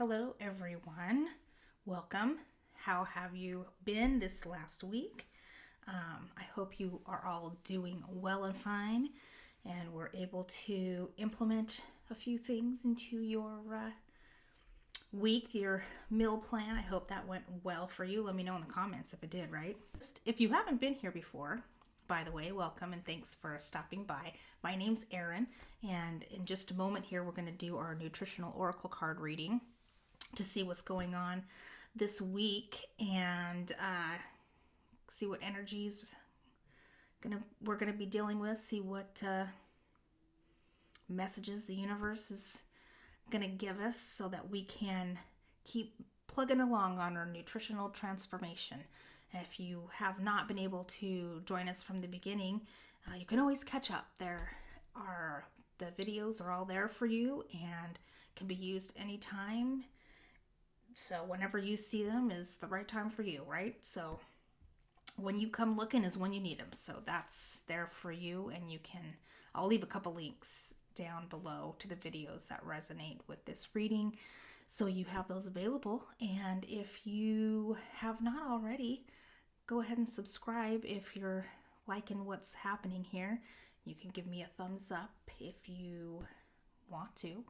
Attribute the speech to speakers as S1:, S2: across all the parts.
S1: Hello, everyone. Welcome. How have you been this last week? I hope you are all doing well and fine, and were able to implement a few things into your week, your meal plan. I hope that went well for you. Let me know in the comments if it did, right? If you haven't been here before, by the way, welcome and thanks for stopping by. My name's Erin, and in just a moment here, we're going to do our nutritional oracle card reading to see what's going on this week and see what energies we're going to be dealing with, see what messages the universe is going to give us so that we can keep plugging along on our nutritional transformation. If you have not been able to join us from the beginning, you can always catch up. The videos are all there for you and can be used anytime. So whenever you see them is the right time for you, right? So when you come looking is when you need them. So that's there for you, and I'll leave a couple links down below to the videos that resonate with this reading, so you have those available. And if you have not already, go ahead and subscribe if you're liking what's happening here. You can give me a thumbs up if you want to.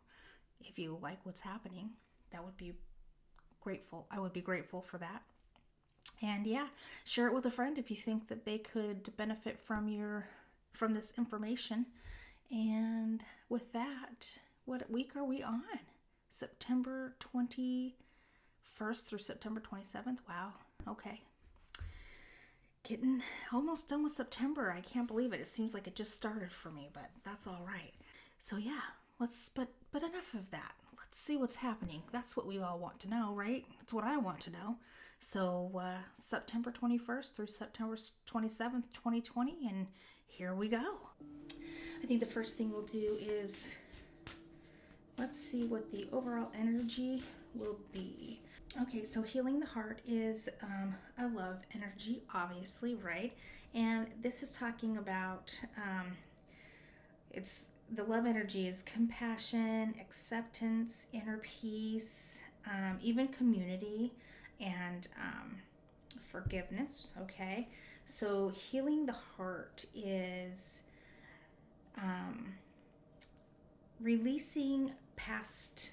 S1: If you like what's happening, that would be grateful. I would be grateful for that. And yeah, share it with a friend if you think that they could benefit from this information. And with that, what week are we on? September 21st through September 27th. Wow. Okay. Getting almost done with September. I can't believe it. It seems like it just started for me, but that's all right. So yeah, but enough of that. Let's see what's happening. That's what we all want to know, right? That's what I want to know. So September 21st through September 27th, 2020, and here we go. I think the first thing we'll do is let's see what the overall energy will be. Okay, so healing the heart is a love energy, obviously, right? And this is talking about the love energy is compassion, acceptance, inner peace, even community, and forgiveness. Okay, so healing the heart is releasing past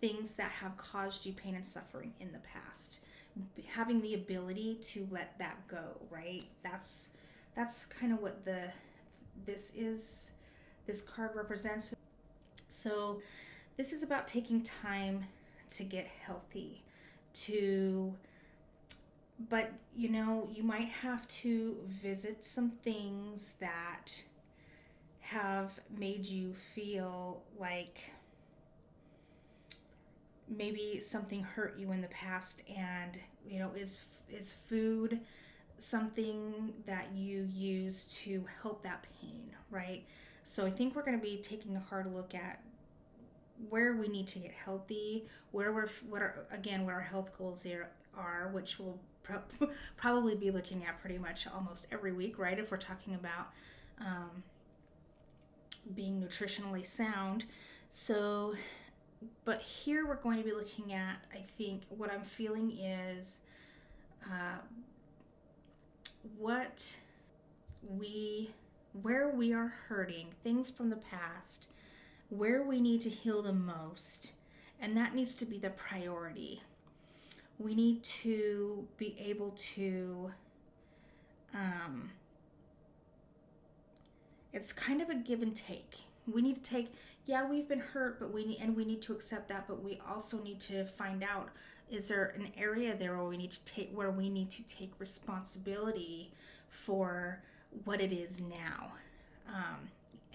S1: things that have caused you pain and suffering in the past, having the ability to let that go, right? That's kind of what this card represents. So this is about taking time to get healthy, but you might have to visit some things that have made you feel like maybe something hurt you in the past, and is food something that you use to help that pain, right? So I think we're going to be taking a hard look at where we need to get healthy, what our health goals are, which we'll probably be looking at pretty much almost every week, right? If we're talking about being nutritionally sound. So, but here we're going to be looking at, I think what I'm feeling is where we are hurting, things from the past, where we need to heal the most, and that needs to be the priority. We need to be able to it's kind of a give and take. We need to take, we've been hurt, but we need to accept that, but we also need to find out, is there an area there where we need to take responsibility for what it is now?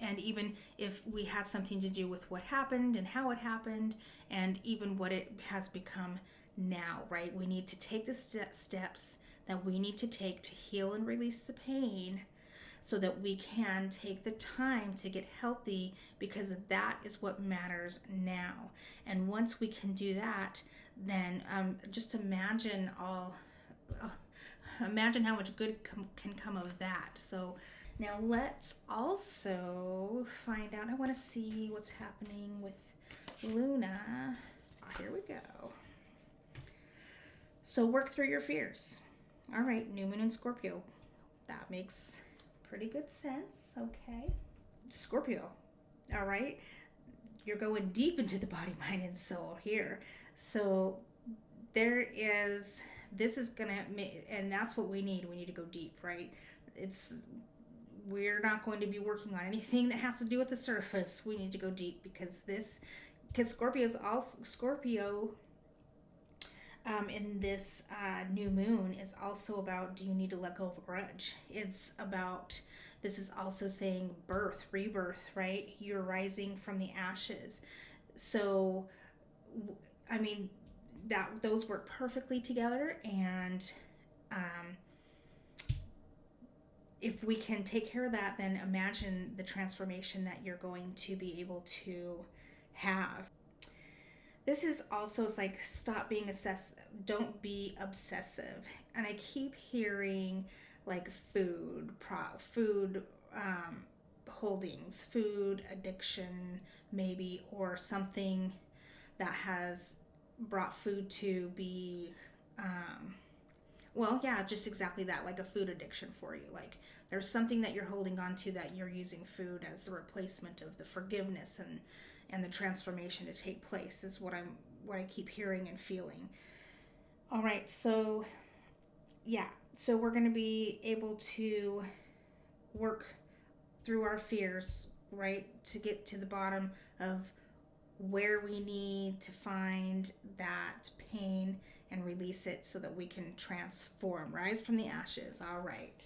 S1: And even if we had something to do with what happened and how it happened, and even what it has become now, right? We need to take the steps that we need to take to heal and release the pain, so that we can take the time to get healthy, because that is what matters now. And once we can do that, then just imagine how much good can come of that. So now let's also find out, I want to see what's happening with Luna. here we go. So work through your fears. All right, new moon in Scorpio. That makes pretty good sense. Okay. Scorpio. All right. You're going deep into the body, mind, and soul here. So this is going to, and that's what we need. We need to go deep, right? We're not going to be working on anything that has to do with the surface. We need to go deep because Scorpio in this new moon is also about, do you need to let go of a grudge? This is also saying birth, rebirth, right? You're rising from the ashes. So, I mean, those work perfectly together. And if we can take care of that, then imagine the transformation that you're going to be able to have. This is also like, stop being don't be obsessive. And I keep hearing like food holdings, food addiction maybe, or something that has brought food to be just exactly that, like a food addiction for you. Like there's something that you're holding on to that you're using food as the replacement of the forgiveness and the transformation to take place, is what I keep hearing and feeling. All right, so we're going to be able to work through our fears, right, to get to the bottom of where we need to find that pain and release it so that we can transform, rise from the ashes. All right.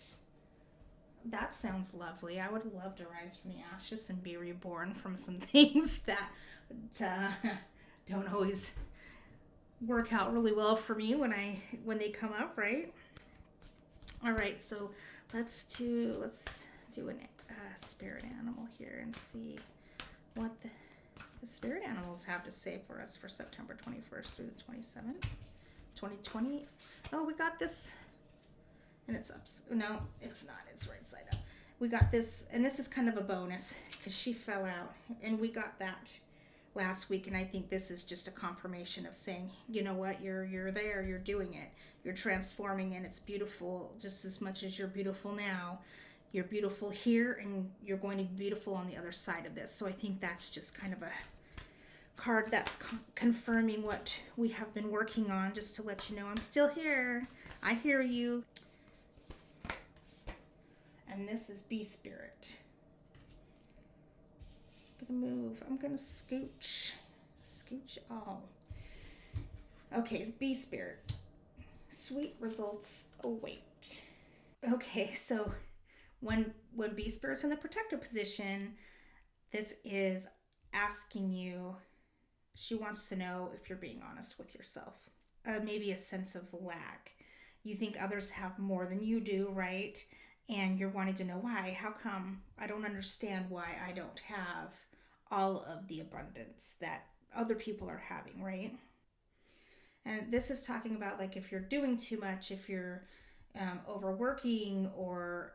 S1: That sounds lovely. I would love to rise from the ashes and be reborn from some things that don't always work out really well for me when they come up, right? All right, so let's do a spirit animal here and see what the spirit animals have to say for us for September 21st through the 27th, 2020. Oh, we got this. And it's up. No, it's not. It's right side up. We got this, and this is kind of a bonus because she fell out, and we got that last week. And I think this is just a confirmation of saying, you know what, you're there, you're doing it, you're transforming, and it's beautiful just as much as you're beautiful now. You're beautiful here, and you're going to be beautiful on the other side of this. So I think that's just kind of a card that's confirming what we have been working on, just to let you know I'm still here. I hear you. And this is Bee Spirit. I'm gonna move. I'm gonna scooch all. Okay, it's Bee Spirit. Sweet results await. Okay, so when Bee Spirit's in the protective position, this is asking you. She wants to know if you're being honest with yourself. Maybe a sense of lack. You think others have more than you do, right? And you're wanting to know why. How come? I don't understand why I don't have all of the abundance that other people are having, right? And this is talking about like if you're doing too much, if you're overworking or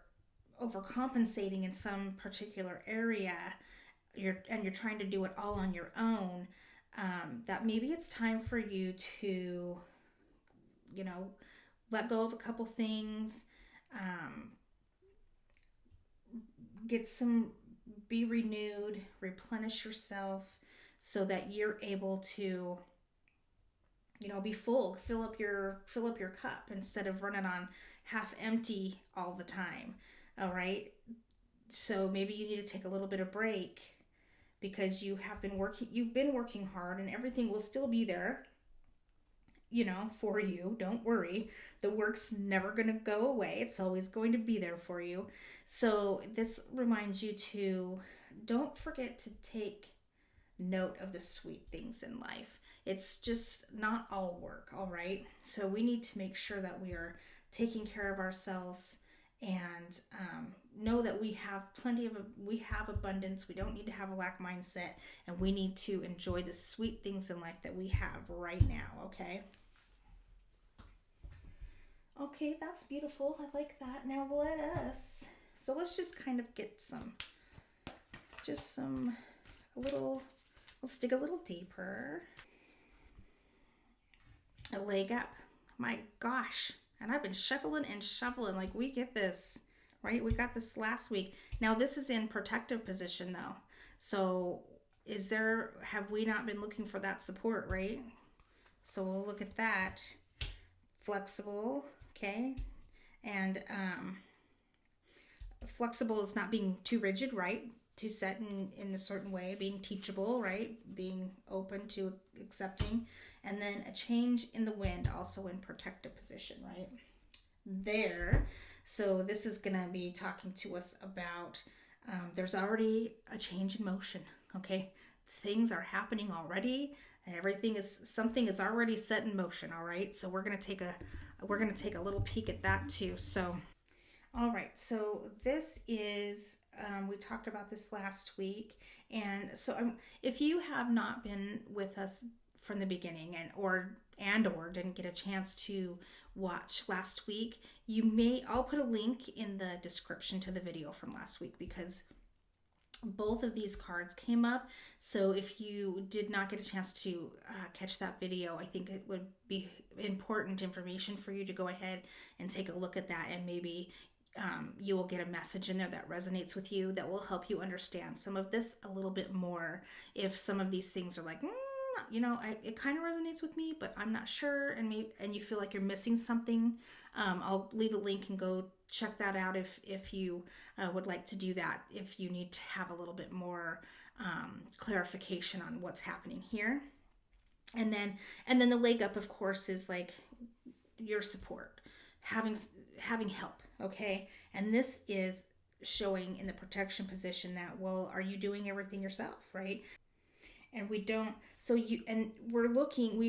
S1: overcompensating in some particular area, you're trying to do it all on your own, that maybe it's time for you to, let go of a couple things, be renewed, replenish yourself so that you're able to, be full, fill up your cup instead of running on half empty all the time. All right. So maybe you need to take a little bit of break because you've been working hard, and everything will still be there, for you. Don't worry. The work's never going to go away. It's always going to be there for you. So this reminds you to don't forget to take note of the sweet things in life. It's just not all work, all right? So we need to make sure that we are taking care of ourselves and know that we have we have abundance. We don't need to have a lack mindset, and we need to enjoy the sweet things in life that we have right now, okay? Okay, that's beautiful. I like that. Now let's just kind of get let's dig a little deeper. a leg up. My gosh. And I've been shoveling and shoveling. Like, we get this, right? We got this last week. Now, this is in protective position, though. So, have we not been looking for that support, right? So, we'll look at that. Flexible, okay? And flexible is not being too rigid, right? To set in a certain way, being teachable, right? Being open to accepting. And then a change in the wind, also in protective position, right? There. So this is going to be talking to us about there's already a change in motion, okay? Things are happening already. Something is already set in motion, all right? So we're going to take a little peek at that too. So all right, so this is, we talked about this last week. And so if you have not been with us from the beginning or didn't get a chance to watch last week, I'll put a link in the description to the video from last week, because both of these cards came up. So if you did not get a chance to catch that video, I think it would be important information for you to go ahead and take a look at that, and maybe you will get a message in there that resonates with you, that will help you understand some of this a little bit more. If some of these things are like, it kind of resonates with me, but I'm not sure, and you feel like you're missing something, I'll leave a link and go check that out if you would like to do that, if you need to have a little bit more clarification on what's happening here. And then the leg up, of course, is like your support, having help, okay? And this is showing in the protection position that, well, are you doing everything yourself, right? And we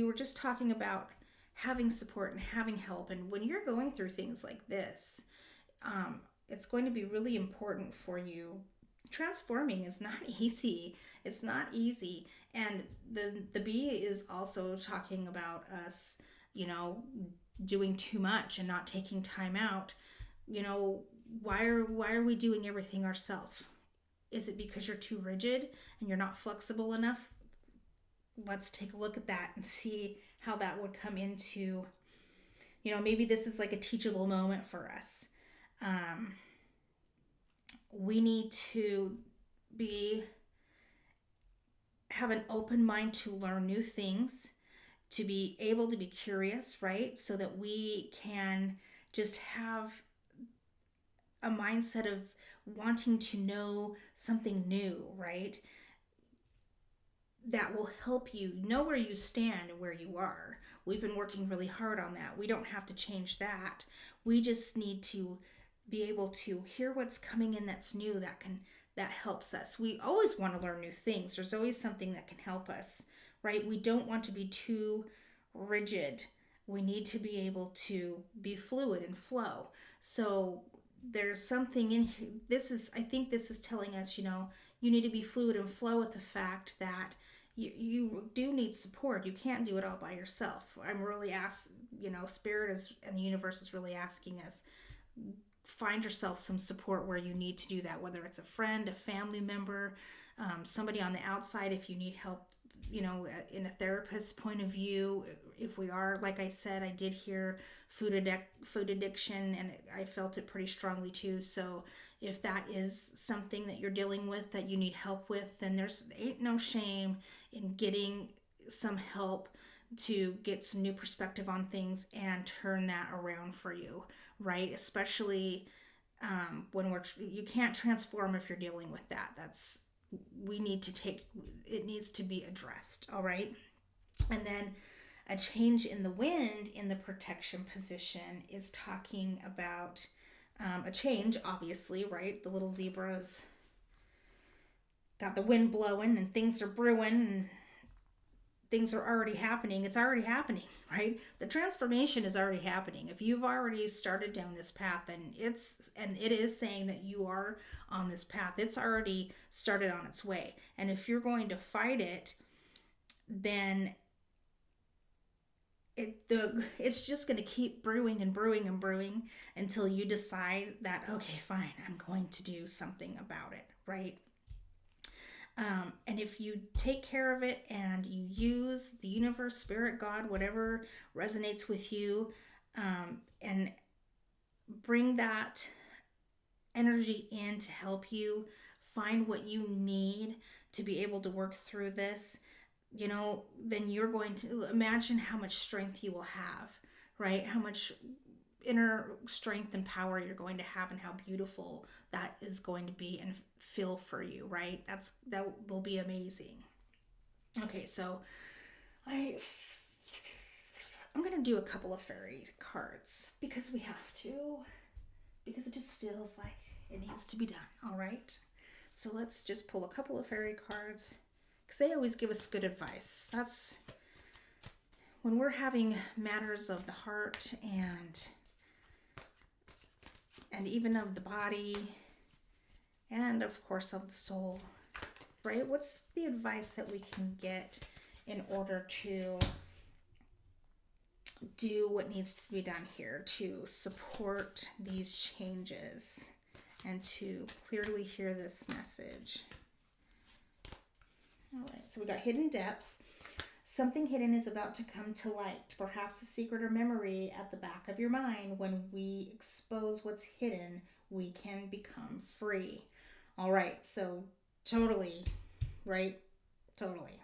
S1: were just talking about having support and having help. And when you're going through things like this, it's going to be really important for you. Transforming is not easy. It's not easy. And the bee is also talking about us, doing too much and not taking time out. Why are we doing everything ourselves? Is it because you're too rigid and you're not flexible enough? Let's take a look at that and see how that would come into, maybe this is like a teachable moment for us. We need to have an open mind to learn new things, to be able to be curious, right? So that we can just have a mindset of wanting to know something new, right? That will help you know where you stand and where you are. We've been working really hard on that. We don't have to change that. We just need to be able to hear what's coming in that's new, that helps us. We always want to learn new things. There's always something that can help us, right? We don't want to be too rigid. We need to be able to be fluid and flow. So there's something in here. I think this is telling us, you need to be fluid and flow with the fact that you do need support. You can't do it all by yourself. I'm really Spirit and the universe is really asking us, find yourself some support where you need to do that, whether it's a friend, a family member, somebody on the outside, if you need help, in a therapist's point of view. If we are, like I said, I did hear food addiction, and I felt it pretty strongly too. So if that is something that you're dealing with, that you need help with, then ain't no shame in getting some help to get some new perspective on things and turn that around for you, right? Especially when you can't transform if you're dealing with that. It needs to be addressed, all right? And then a change in the wind in the protection position is talking about a change, obviously, right? The little zebra's got the wind blowing and things are brewing and things are already happening. It's already happening, right? The transformation is already happening. If you've already started down this path, then it is saying that you are on this path. It's already started on its way. And if you're going to fight it, then it's just going to keep brewing and brewing and brewing until you decide that, okay, fine, I'm going to do something about it, right? And if you take care of it and you use the universe, spirit, God, whatever resonates with you, and bring that energy in to help you find what you need to be able to work through this, then you're going to imagine how much strength you will have, right? How much inner strength and power you're going to have, and how beautiful that is going to be and feel for you, right? That will be amazing. Okay, so I'm gonna do a couple of fairy cards because we have to, because it just feels like it needs to be done. All right, so let's just pull a couple of fairy cards because they always give us good advice. That's when we're having matters of the heart and even of the body, and of course of the soul, right? What's the advice that we can get in order to do what needs to be done here to support these changes and to clearly hear this message? All right, so we got hidden depths. Something hidden is about to come to light, perhaps a secret or memory at the back of your mind. When we expose what's hidden, we can become free. All right, so totally, right? Totally.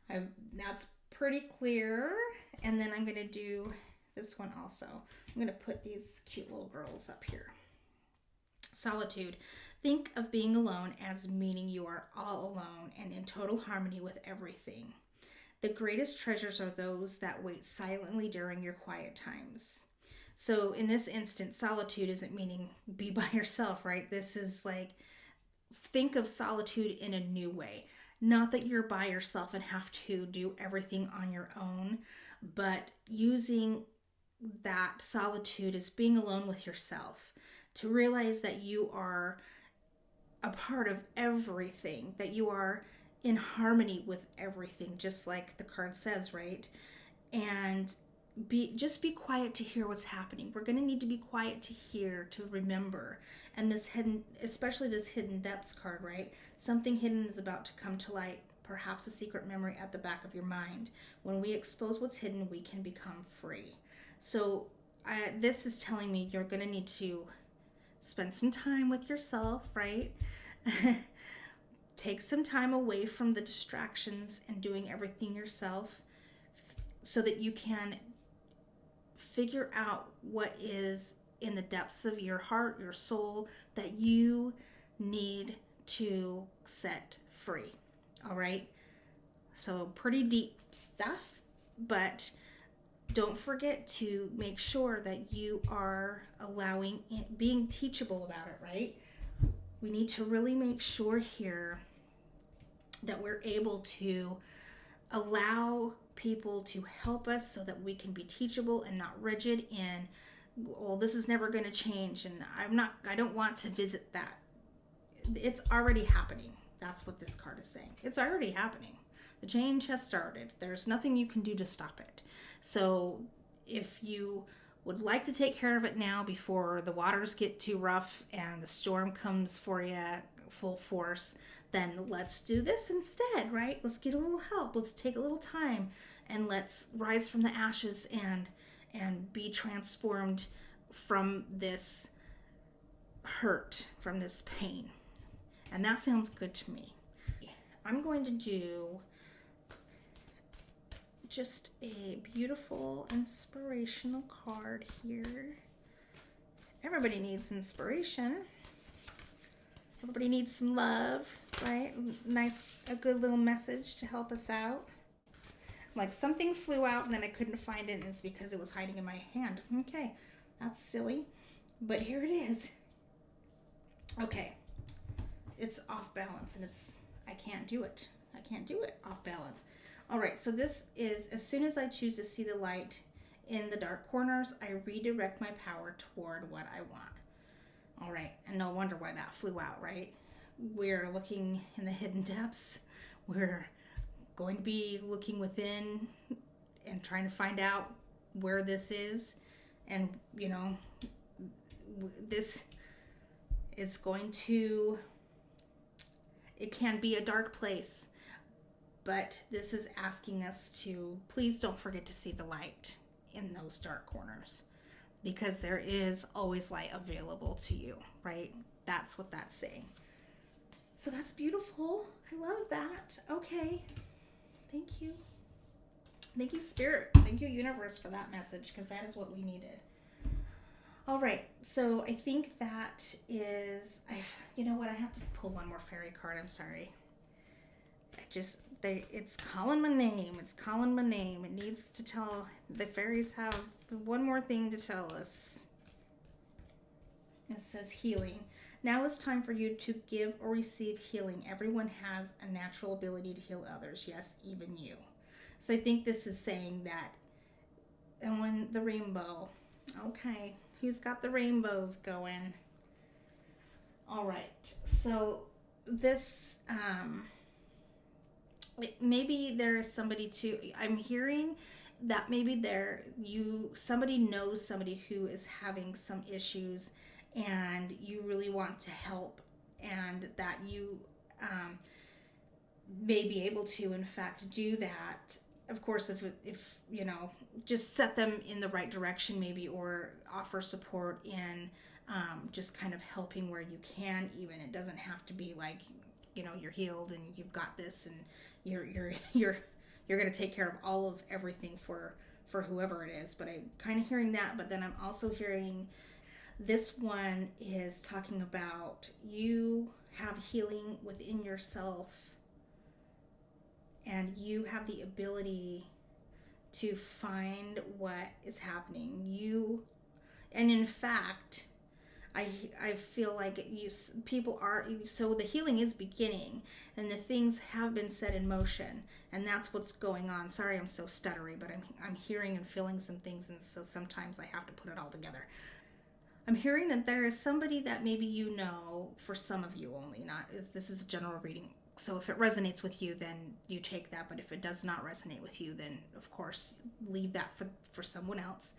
S1: That's pretty clear. And then I'm going to do this one also. I'm going to put these cute little girls up here. Solitude. Think of being alone as meaning you are all alone and in total harmony with everything. The greatest treasures are those that wait silently during your quiet times. So in this instance, solitude isn't meaning be by yourself, right? This is like, think of solitude in a new way. Not that you're by yourself and have to do everything on your own, but using that solitude as being alone with yourself, to realize that you are a part of everything, that you are in harmony with everything, just like the card says, right? And be quiet to hear what's happening. We're going to need to be quiet to hear, to remember. And this hidden, especially this hidden depths card, right? Something hidden is about to come to light, perhaps a secret memory at the back of your mind. When we expose what's hidden, we can become free. So this is telling me you're going to need to spend some time with yourself, right? Take some time away from the distractions and doing everything yourself so that you can figure out what is in the depths of your heart, your soul, that you need to set free. All right? So pretty deep stuff, but don't forget to make sure that you are allowing it, being teachable about it, right? We need to really make sure here that we're able to allow people to help us so that we can be teachable and not rigid in, well, this is never going to change, and I don't want to visit that. It's already happening. That's what this card is saying. It's already happening. The change has started. There's nothing you can do to stop it. So if you would like to take care of it now before the waters get too rough and the storm comes for you full force, then let's do this instead, right? Let's get a little help. Let's take a little time and let's rise from the ashes and be transformed from this hurt, from this pain. And that sounds good to me. I'm going to do just a beautiful inspirational card here. Everybody needs inspiration. Everybody needs some love, right? A good little message to help us out. Like something flew out and then I couldn't find it, and it's because it was hiding in my hand. Okay, that's silly, but here it is. Okay, it's off balance and I can't do it. Off balance. All right, so this is, as soon as I choose to see the light in the dark corners, I redirect my power toward what I want. All right, and no wonder why that flew out, right? We're looking in the hidden depths. We're going to be looking within and trying to find out where this is. And, this is going to, it can be a dark place, but this is asking us to please don't forget to see the light in those dark corners, because there is always light available to you, right? That's what that's saying. So that's beautiful. I love that. Okay. Thank you. Thank you, Spirit. Thank you, Universe, for that message, because that is what we needed. All right. So I think that is, you know what? I have to pull one more fairy card. I'm sorry. It's calling my name. It's calling my name. It needs to tell, the fairies have one more thing to tell us. It says healing. Now is time for you to give or receive healing. Everyone has a natural ability to heal others. Yes, even you. So I think this is saying that, and when the rainbow, okay, who's got the rainbows going? All right, so this, maybe there is somebody too, I'm hearing that maybe somebody knows somebody who is having some issues, and you really want to help, and that you may be able to, in fact, do that. Of course, if you know, just set them in the right direction, maybe, or offer support in just kind of helping where you can. Even it doesn't have to be like, you know, you're healed and you've got this, and you're going to take care of all of everything for whoever it is. But I'm kind of hearing that. But then I'm also hearing this one is talking about you have healing within yourself, and you have the ability to find what is happening. And in fact, I feel like people are, so the healing is beginning, and the things have been set in motion, and that's what's going on. Sorry, I'm so stuttery, but I'm hearing and feeling some things, and so sometimes I have to put it all together. I'm hearing that there is somebody that maybe you know, for some of you only, not if this is a general reading. So if it resonates with you, then you take that. But if it does not resonate with you, then of course leave that for someone else.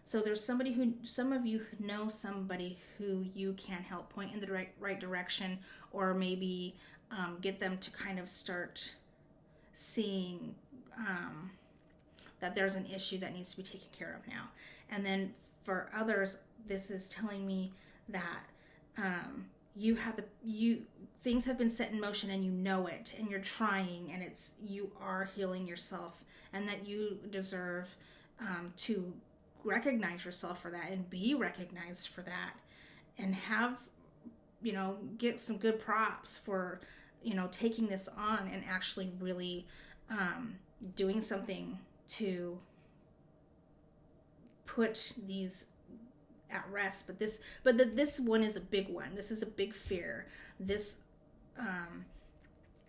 S1: So there's some of you who know somebody who you can help, point in the right direction, or maybe get them to kind of start seeing that there's an issue that needs to be taken care of now. And then for others, this is telling me that things have been set in motion, and you know it, and you're trying, and you are healing yourself, and that you deserve to recognize yourself for that, and be recognized for that, and have, get some good props for, taking this on and actually really doing something to put these at rest. But this one is a big one. This is a big fear. This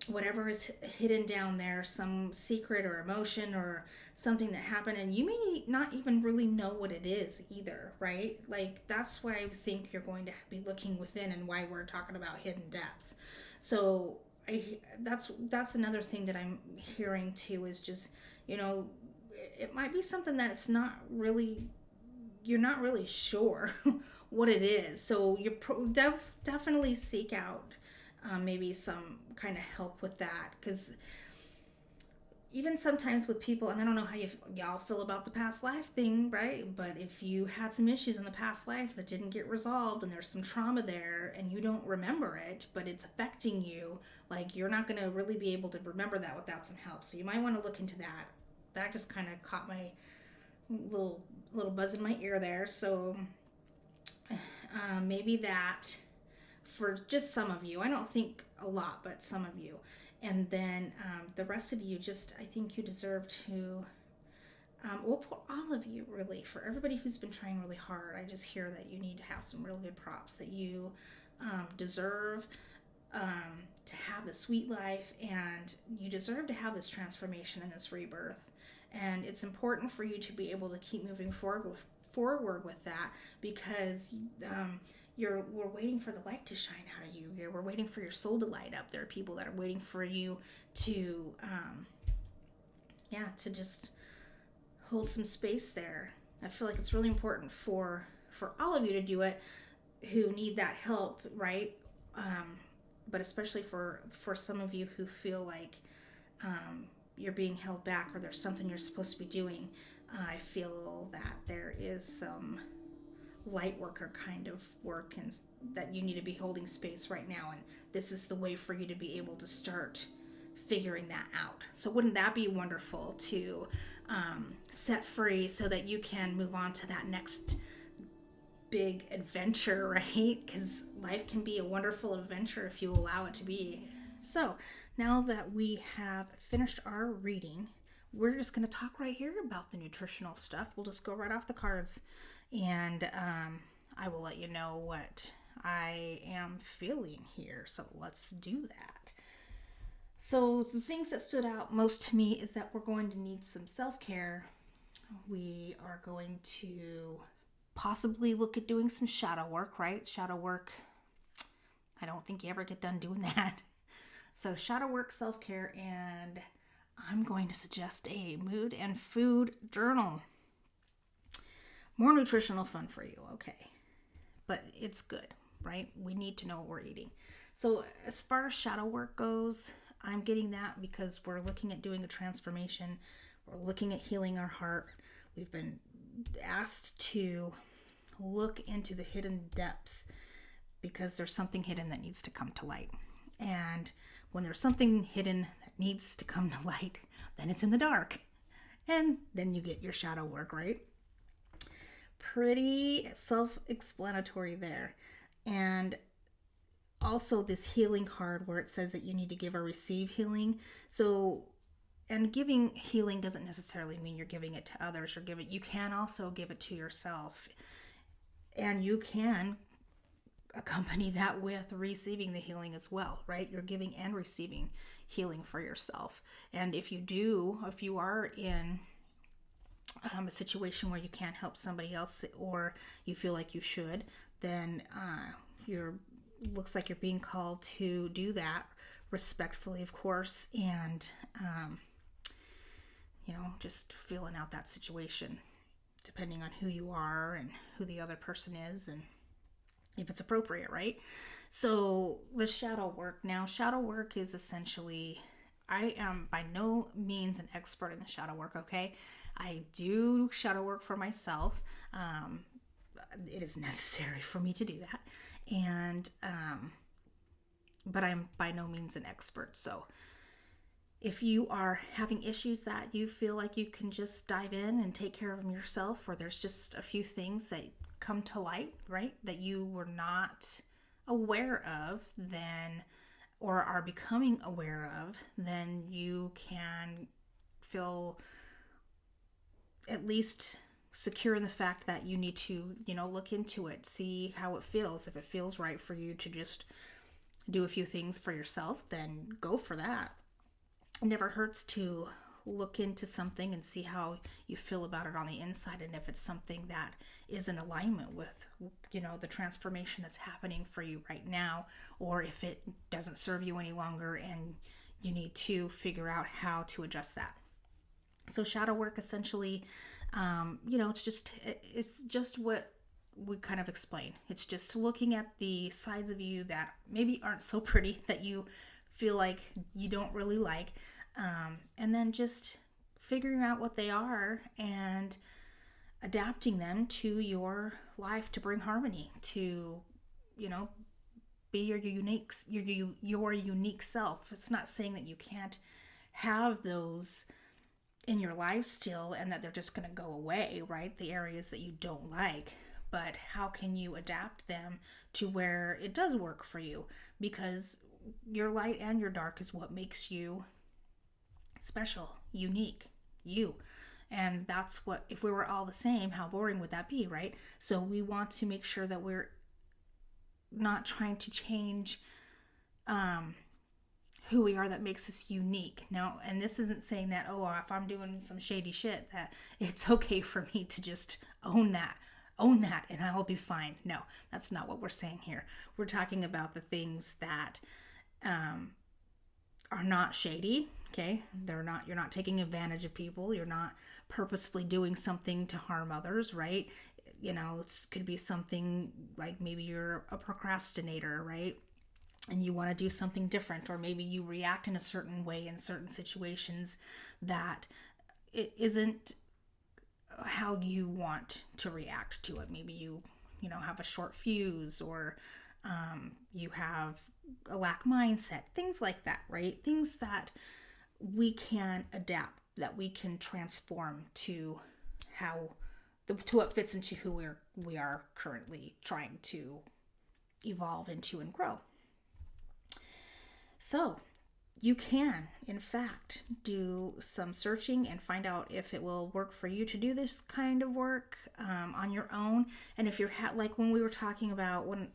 S1: whatever is hidden down there, some secret or emotion or something that happened, and you may not even really know what it is either, right? Like, that's why I think you're going to be looking within, and why we're talking about hidden depths. So that's another thing that I'm hearing too, is just, it might be something that you're not really sure what it is. So you definitely seek out maybe some kind of help with that, because even sometimes with people, and I don't know how y'all feel about the past life thing, right? But if you had some issues in the past life that didn't get resolved, and there's some trauma there, and you don't remember it, but it's affecting you, like, you're not going to really be able to remember that without some help. So you might want to look into that. That just kind of caught my little buzz in my ear there. So maybe that for just some of you. I don't think a lot, but some of you. And then the rest of you, I think you deserve to, for all of you, really, for everybody who's been trying really hard, I just hear that you need to have some real good props, that you deserve to have the sweet life, and you deserve to have this transformation and this rebirth. And it's important for you to be able to keep moving forward with that, because we're waiting for the light to shine out of you. We're waiting for your soul to light up. There are people that are waiting for you to, to just hold some space there. I feel like it's really important for all of you to do it, who need that help, right? but especially for some of you who feel like you're being held back or there's something you're supposed to be doing, I feel that there is some light worker kind of work and that you need to be holding space right now, and this is the way for you to be able to start figuring that out. So wouldn't that be wonderful to set free so that you can move on to that next big adventure, right? Because life can be a wonderful adventure if you allow it to be. So now that we have finished our reading, we're just going to talk right here about the nutritional stuff. We'll just go right off the cards, and I will let you know what I am feeling here. So let's do that. So the things that stood out most to me is that we're going to need some self-care. We are going to possibly look at doing some shadow work, right? Shadow work, I don't think you ever get done doing that. So shadow work, self-care, and I'm going to suggest a mood and food journal. More nutritional fun for you, okay. But it's good, right? We need to know what we're eating. So as far as shadow work goes, I'm getting that because we're looking at doing a transformation. We're looking at healing our heart. We've been asked to look into the hidden depths because there's something hidden that needs to come to light. And when there's something hidden that needs to come to light, then it's in the dark. And then you get your shadow work, right? Pretty self-explanatory there. And also this healing card where it says that you need to give or receive healing. So, and giving healing doesn't necessarily mean you're giving it to others. You can also give it to yourself. And you can accompany that with receiving the healing as well, right? You're giving and receiving healing for yourself. And if you are in a situation where you can't help somebody else or you feel like you should, then looks like you're being called to do that respectfully, of course, and just feeling out that situation depending on who you are and who the other person is and if it's appropriate, right? So the shadow work. Now, shadow work is essentially, I am by no means an expert in shadow work, okay? I do shadow work for myself. It is necessary for me to do that. And, but I'm by no means an expert. So if you are having issues that you feel like you can just dive in and take care of them yourself, or there's just a few things that come to light, right, that you were not aware of then, or are becoming aware of, then you can feel at least secure in the fact that you need to, look into it, see how it feels. If it feels right for you to just do a few things for yourself, then go for that. It never hurts to look into something and see how you feel about it on the inside, and if it's something that is in alignment with, the transformation that's happening for you right now, or if it doesn't serve you any longer and you need to figure out how to adjust that. So shadow work essentially, it's just what we kind of explain. It's just looking at the sides of you that maybe aren't so pretty, that you feel like you don't really like, and then just figuring out what they are and adapting them to your life to bring harmony, to, be your unique self. It's not saying that you can't have those in your life still and that they're just going to go away, right? The areas that you don't like, but how can you adapt them to where it does work for you? Because your light and your dark is what makes you special, unique, you. And that's what, if we were all the same, how boring would that be, right? So we want to make sure that we're not trying to change who we are that makes us unique. Now, and this isn't saying that, if I'm doing some shady shit, that it's okay for me to just own that and I'll be fine. No, that's not what we're saying here. We're talking about the things that are not shady, okay? You're not taking advantage of people. You're not purposefully doing something to harm others, right? It could be something like maybe you're a procrastinator, right? and you want to do something different, or maybe you react in a certain way in certain situations that it isn't how you want to react to it. Maybe you know, have a short fuse, or you have a lack mindset, things like that, right? Things that we can adapt, that we can transform to to what fits into who we are currently trying to evolve into and grow. So you can, in fact, do some searching and find out if it will work for you to do this kind of work on your own. And if you're like when we were talking about when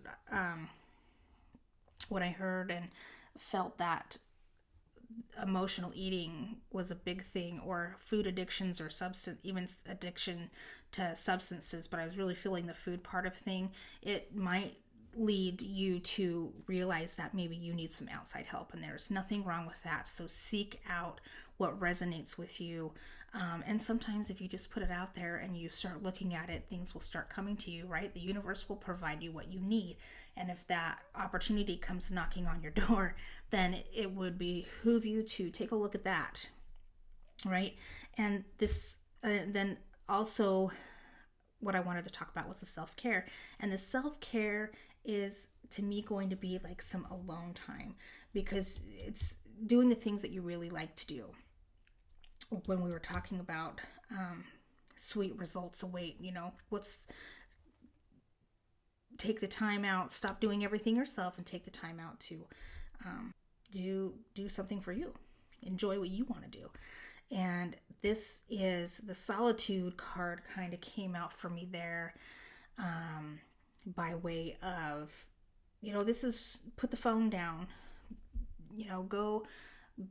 S1: I heard and felt that emotional eating was a big thing, or food addictions, or even addiction to substances, but I was really feeling the food part of thing, it might lead you to realize that maybe you need some outside help, and there's nothing wrong with that. So seek out what resonates with you, and sometimes if you just put it out there and you start looking at it, things will start coming to you, right? The universe will provide you what you need, and if that opportunity comes knocking on your door, then it would behoove you to take a look at that, right? And this then also what I wanted to talk about was the self-care. And the self-care is, to me, going to be like some alone time, because it's doing the things that you really like to do. When we were talking about sweet results await, you know, take the time out, stop doing everything yourself, and take the time out to do something for you. Enjoy what you want to do. And this is the Solitude card kind of came out for me there, by way of, you know, this is put the phone down, you know, go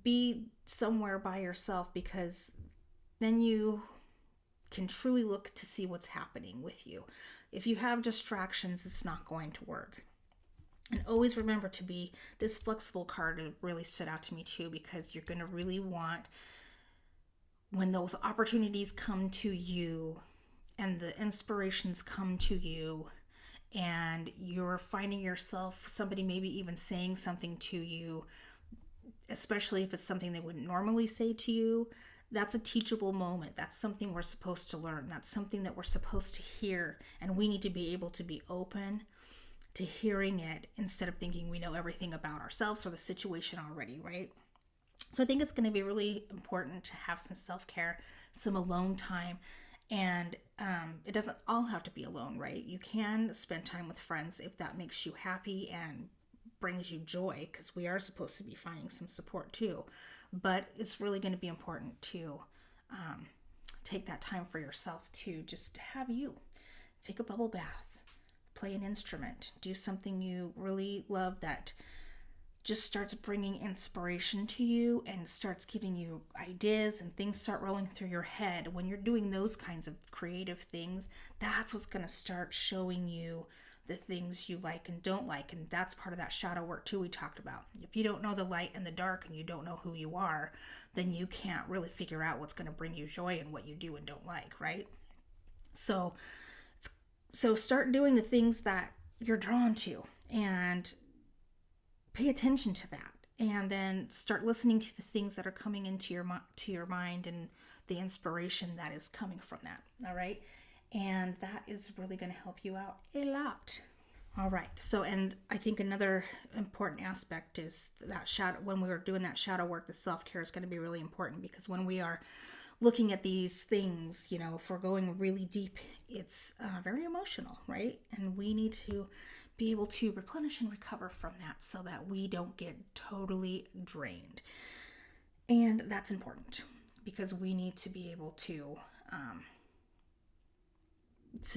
S1: be somewhere by yourself, because then you can truly look to see what's happening with you. If you have distractions, it's not going to work. And always remember to be, this flexible card really stood out to me too, because you're going to really want, when those opportunities come to you and the inspirations come to you, and you're finding yourself, somebody maybe even saying something to you, especially if it's something they wouldn't normally say to you, that's a teachable moment. That's something we're supposed to learn. That's something that we're supposed to hear. And we need to be able to be open to hearing it, instead of thinking we know everything about ourselves or the situation already, right? So I think it's going to be really important to have some self-care, some alone time. And it doesn't all have to be alone, right? You can spend time with friends if that makes you happy and brings you joy, because we are supposed to be finding some support too. But it's really going to be important to take that time for yourself, to just have you take a bubble bath, play an instrument, do something you really love that just starts bringing inspiration to you and starts giving you ideas, and things start rolling through your head. When you're doing those kinds of creative things, that's what's going to start showing you the things you like and don't like. And that's part of that shadow work too we talked about. If you don't know the light and the dark, and you don't know who you are, then you can't really figure out what's going to bring you joy and what you do and don't like, right? So start doing the things that you're drawn to, and pay attention to that, and then start listening to the things that are coming into your mind, and the inspiration that is coming from that. All right. And that is really going to help you out a lot. All right. So, and I think another important aspect is that when we were doing that shadow work, the self-care is going to be really important, because when we are looking at these things, you know, if we're going really deep, it's very emotional, right? And we need to be able to replenish and recover from that, so that we don't get totally drained. And that's important, because we need to be able to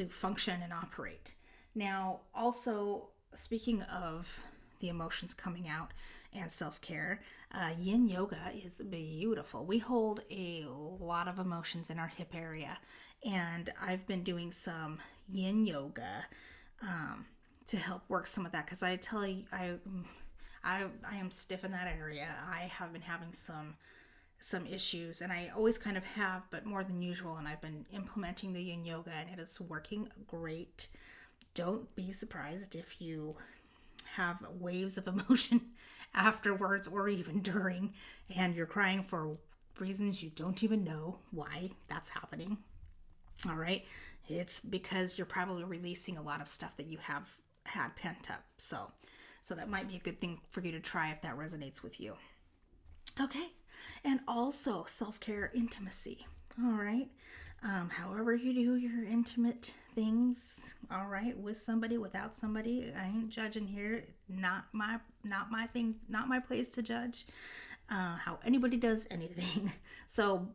S1: function and operate. Now, also, speaking of the emotions coming out and self-care, yin yoga is beautiful. We hold a lot of emotions in our hip area, and I've been doing some yin yoga to help work some of that, because I tell you, I am stiff in that area. I have been having some issues, and I always kind of have, but more than usual, and I've been implementing the yin yoga, and it is working great. Don't be surprised if you have waves of emotion afterwards or even during, and you're crying for reasons you don't even know why that's happening. All right. It's because you're probably releasing a lot of stuff that you have had pent up. So that might be a good thing for you to try if that resonates with you. Okay. And also self-care, intimacy. All right. However you do your intimate things, all right, with somebody, without somebody, I ain't judging here. Not my thing, not my place to judge how anybody does anything. So,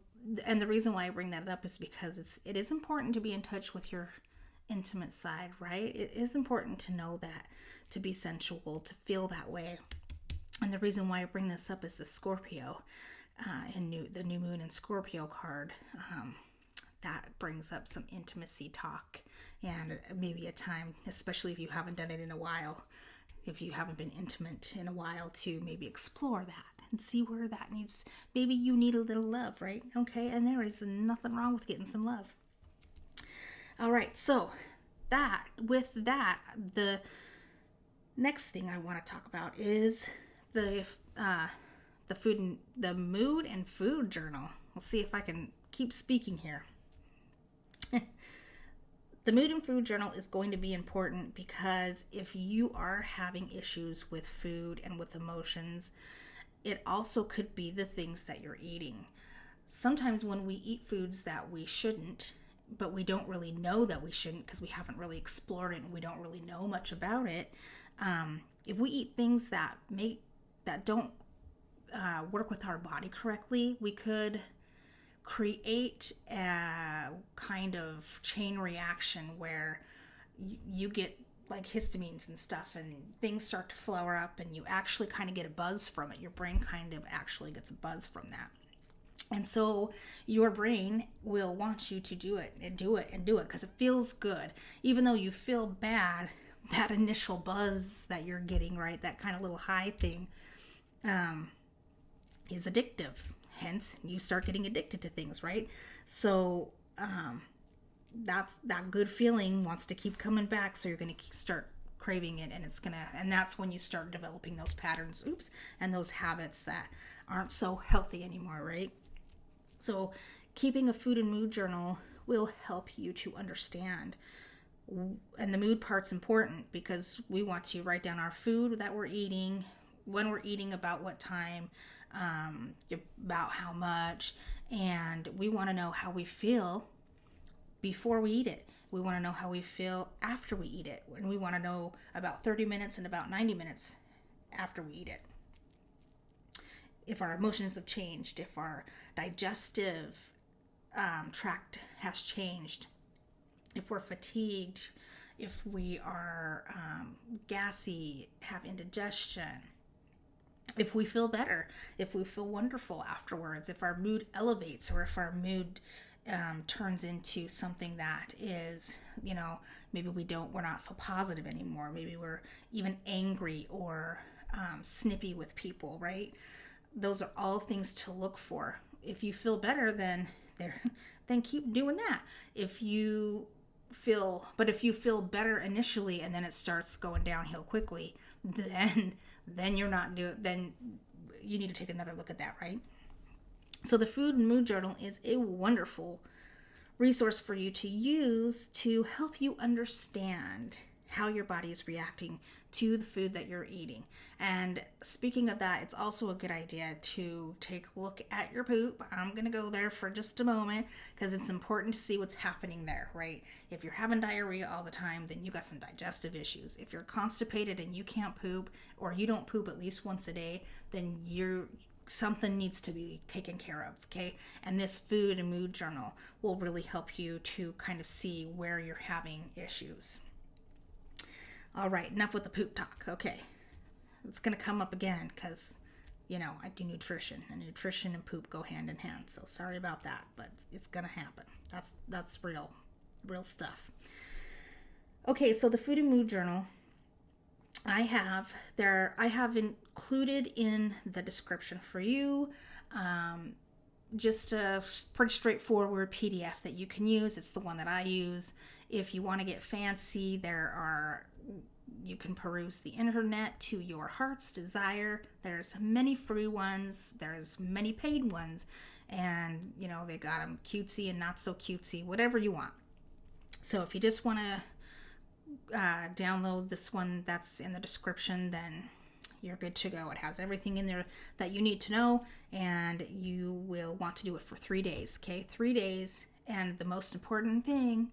S1: and the reason why I bring that up is because it is important to be in touch with your intimate side, right? It is important to know that, to be sensual, to feel that way. And the reason why I bring this up is the Scorpio, the new moon in Scorpio card. That brings up some intimacy talk and maybe a time, especially if you haven't done it in a while, if you haven't been intimate in a while, to maybe explore that and see where that needs, maybe you need a little love, right? Okay, and there is nothing wrong with getting some love. All right, so the next thing I want to talk about is the mood and food journal. We'll see if I can keep speaking here. The mood and food journal is going to be important because if you are having issues with food and with emotions, it also could be the things that you're eating. Sometimes when we eat foods that we shouldn't, but we don't really know that we shouldn't because we haven't really explored it and we don't really know much about it. If we eat things that don't work with our body correctly, we could create a kind of chain reaction where you get like histamines and stuff and things start to flare up and you actually kind of get a buzz from it. Your brain kind of actually gets a buzz from that. And so your brain will want you to do it and do it and do it because it feels good. Even though you feel bad, that initial buzz that you're getting, right, that kind of little high thing, is addictive. Hence, you start getting addicted to things, right? So that good feeling wants to keep coming back. So you're going to start craving it, and that's when you start developing those patterns, and those habits that aren't so healthy anymore, right? So keeping a food and mood journal will help you to understand. And the mood part's important because we want to write down our food that we're eating, when we're eating, about what time, about how much, and we want to know how we feel before we eat it. We want to know how we feel after we eat it, and we want to know about 30 minutes and about 90 minutes after we eat it. If our emotions have changed, if our digestive tract has changed, if we're fatigued, if we are gassy, have indigestion, if we feel better, if we feel wonderful afterwards, if our mood elevates, or if our mood turns into something that is, maybe we're not so positive anymore. Maybe we're even angry or snippy with people, right? Those are all things to look for. If you feel better, then keep doing that. If you feel better initially and then it starts going downhill quickly, then you're not then you need to take another look at that, right? So the food and mood journal is a wonderful resource for you to use to help you understand how your body is reacting to the food that you're eating. And speaking of that, it's also a good idea to take a look at your poop. I'm going to go there for just a moment because it's important to see what's happening there, right? If you're having diarrhea all the time, then you got some digestive issues. If you're constipated and you can't poop, or you don't poop at least once a day, then something needs to be taken care of, okay? And this food and mood journal will really help you to kind of see where you're having issues. All right, enough with the poop talk. Okay, it's going to come up again because, I do nutrition, and nutrition and poop go hand in hand. So sorry about that, but it's going to happen. That's real stuff. Okay, so the food and mood journal I have included in the description for you, just a pretty straightforward PDF that you can use. It's the one that I use. If you want to get fancy, there are You can peruse the internet to your heart's desire. There's many free ones. There's many paid ones. And, they got them cutesy and not so cutesy, whatever you want. So if you just want to download this one that's in the description, then you're good to go. It has everything in there that you need to know, and you will want to do it for 3 days, okay? 3 days. And the most important thing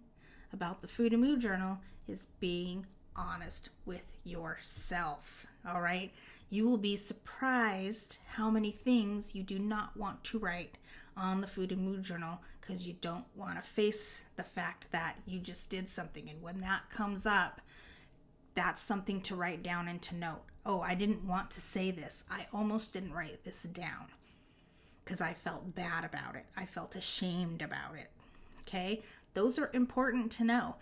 S1: about the Food and Mood Journal is being honest with yourself, all right? You will be surprised how many things you do not want to write on the Food and Mood Journal because you don't want to face the fact that you just did something. And when that comes up, that's something to write down and to note. Oh, I didn't want to say this. I almost didn't write this down because I felt bad about it. I felt ashamed about it. Okay? Those are important to know.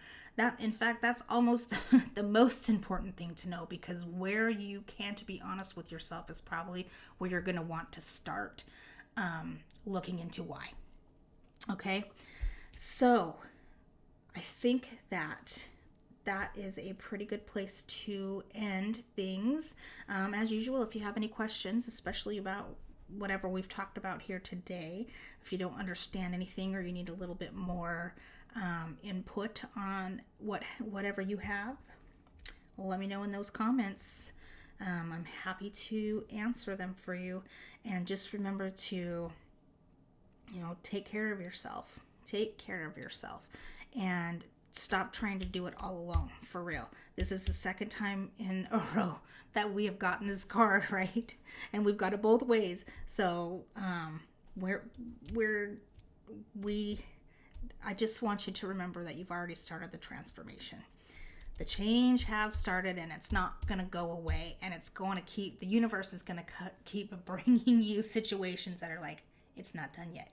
S1: In fact, that's almost the most important thing to know, because where you can't be honest with yourself is probably where you're going to want to start looking into why. Okay? So I think that is a pretty good place to end things. As usual, if you have any questions, especially about whatever we've talked about here today, if you don't understand anything or you need a little bit more input on whatever you have, let me know in those comments. I'm happy to answer them for you. And just remember to, take care of yourself. Take care of yourself. And stop trying to do it all alone, for real. This is the second time in a row that we have gotten this card, right? And we've got it both ways. So I just want you to remember that you've already started the transformation. The change has started, and it's not going to go away, and the universe is going to keep bringing you situations that are like, it's not done yet,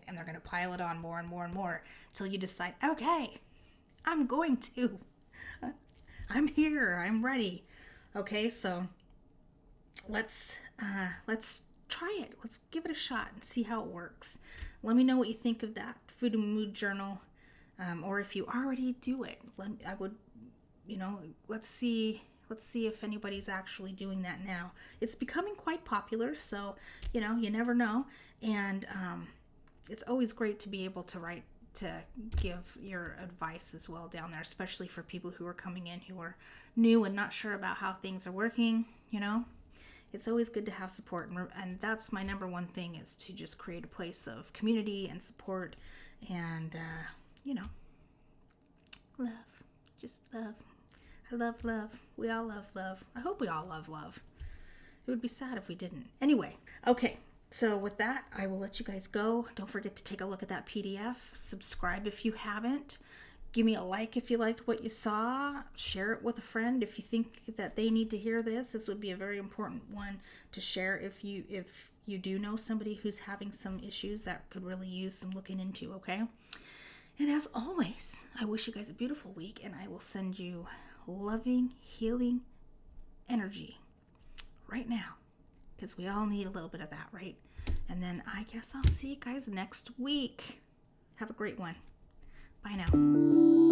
S1: and they're going to pile it on more and more and more until you decide, okay, I'm going to. I'm here, I'm ready. Okay, so let's try it. Let's give it a shot and see how it works. Let me know what you think of that Food and Mood Journal, or if you already do it. Let's see if anybody's actually doing that now. It's becoming quite popular, so you never know. And it's always great to be able to give your advice as well down there, especially for people who are coming in who are new and not sure about how things are working. It's always good to have support, and that's my number one thing, is to just create a place of community and support, and love. Just love. I love love. We all love love. I hope we all love love. It would be sad if we didn't. Anyway, okay. So with that, I will let you guys go. Don't forget to take a look at that PDF. Subscribe if you haven't. Give me a like if you liked what you saw. Share it with a friend if you think that they need to hear this. This would be a very important one to share if you do know somebody who's having some issues that could really use some looking into, okay? And as always, I wish you guys a beautiful week, and I will send you loving, healing energy right now, because we all need a little bit of that, right? And then I guess I'll see you guys next week. Have a great one. Bye now.